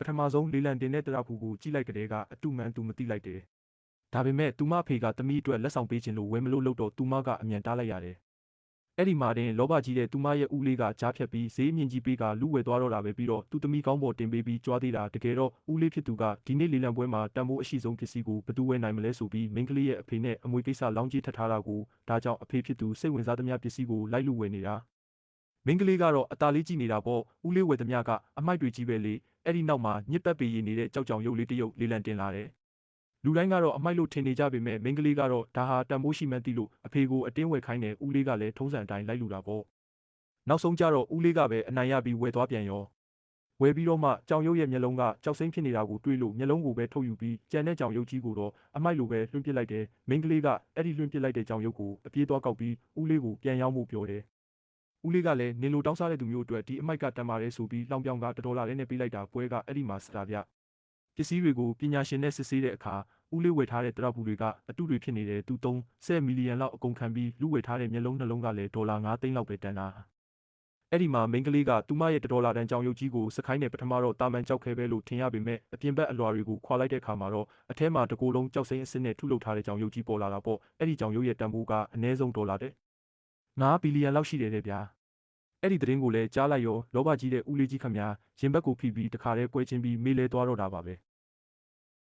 ပထမဆုံးလေလံတင်တဲ့တရဖူကိုကြည့်လိုက်ကလေးကအတူမှန်သူမသိလိုက်တယ်။ဒါပေမဲ့သူမအဖေကသမီးအတွက်လက်ဆောင်ပေးခြင်းလို့ဝယ်မလို့လို့တော့သူမကအမြန်တားလိုက်ရတယ်။အဲ့ဒီမှာတင်လောဘကြီးတဲ့သူမရဲ့ဦးလေးကကြားဖြတ်ပြီးဈေးအမြင့်ကြီးပေးကလူဝယ်သွားတော့တာပဲပြီးတော့သူသမီးကောင်းပေါ်တင်ပေးပြီးကြွားသေးတာတကယ်တော့ဦးလေးဖြစ်သူကဒီနေ့လေလံပွဲမှာတန်ဖိုးအရှိဆုံးပစ္စည်းကိုဘယ်သူဝယ်နိုင်မလဲဆိုပြီးမိန်းကလေးရဲ့အဖေနဲ့အမွေကိစ္စလောင်းကြီးထပ်ထားတာကိုဒါကြောင့်အဖေဖြစ်သူစိတ်ဝင်စားသမျှပစ္စည်းကိုလိုက်လူဝယ်နေတာ။မိန်းကလေးကတော့အသားလေးကြည့်နေတာပေါ့ဦးလေးဝယ်သမျှကအမိုက်တွေကြီးပဲလေအဲ့ဒီနောက်မှာညစ်ပတ်ပေရည်နေတဲ့ကြောက်ကြောင်ရုပ်လေးတစ်ရုပ်လေလံတင်လာတယ်။လူတိုင်းကတော့အမိုက်လို့ထင်နေကြပေမဲ့မိန်းကလေးကတော့ဒါဟာတန်ဖိုးရှိမှန်းသိလို့အဖေကိုအတင်းဝယ်ခိုင်းတယ်ဦးလေးကလည်းထုံးစံအတိုင်းလိုက်လူတာပေါ့။နောက်ဆုံးကြတော့ဦးလေးကပဲအနိုင်ရပြီးဝယ်သွားပြန်ရော။ဝယ်ပြီးတော့မှကြောင်ရုပ်ရဲ့မျက်လုံးကကြောက်စိမ့်ဖြစ်နေတာကိုတွေးလို့မျက်လုံးကိုပဲထုတ်ယူပြီးကြံတဲ့ကြောင်ရုပ်ကြီးကိုတော့အမိုက်လိုပဲလွှင့်ပစ်လိုက်တယ်။မိန်းကလေးကအဲ့ဒီလွှင့်ပစ်လိုက်တဲ့ကြောင်ရုပ်ကိုအပြေးသွားကောက်ပြီးဦးလေးကိုပြန်ရောက်မှုပြောတယ်။ဦးလေးကလည်းနင်လိုတောင်းစားတဲ့သူမျိုးအတွက်ဒီအမိုက်ကတန်ပါတယ်ဆိုပြီးလောင်ပြောင်က$လေးနဲ့ပေးလိုက်တာပွဲကအဲ့ဒီမှာစတာဗျ။ပစ္စည်းတွေကိုပညာရှင်နဲ့စစ်ဆေးတဲ့အခါဦးလေးဝယ်ထားတဲ့တရဖူတွေကအတုတွေဖြစ်နေတယ်သူ30 မီလီယံလောက်အကုန်ခံပြီးလူဝယ်ထားတဲ့မျက်လုံးနှလုံးကလည်း$5 သိန်းလောက်ပဲတန်တာ။အဲ့ဒီမှာမိန်းကလေးကသူမရဲ့$တန်ကြောင်ရုပ်ကြီးကိုစခိုင်းနဲ့ပထမတော့တာမန်ကြောက်ခဲပဲလို့ထင်ရပေမဲ့အပြင်ဘက်အလွှာတွေကိုခွာလိုက်တဲ့အခါမှာတော့အထဲမှာတကိုယ်လုံးကြောက်စိမ့်အစစ်နဲ့ထုလုပ်ထားတဲ့ကြောင်ရုပ်ကြီးပေါ်လာတာပေါ့အဲ့ဒီကြောင်ရုပ်ရဲ့တန်ဖိုးကအနည်းဆုံး$5 ဘီလီယံလောက်ရှိတယ်တဲ့ဗျာ။အဲ့ဒီသတင်းကိုလည်းကြားလိုက်ရောလောဘကြီးတဲ့ဦးလေးကြီးခမညာရင်ဘက်ကိုဖိပြီးတခါတည်းကွဲချင်းပြီးမေးလဲသွားတော့တာပါပဲ။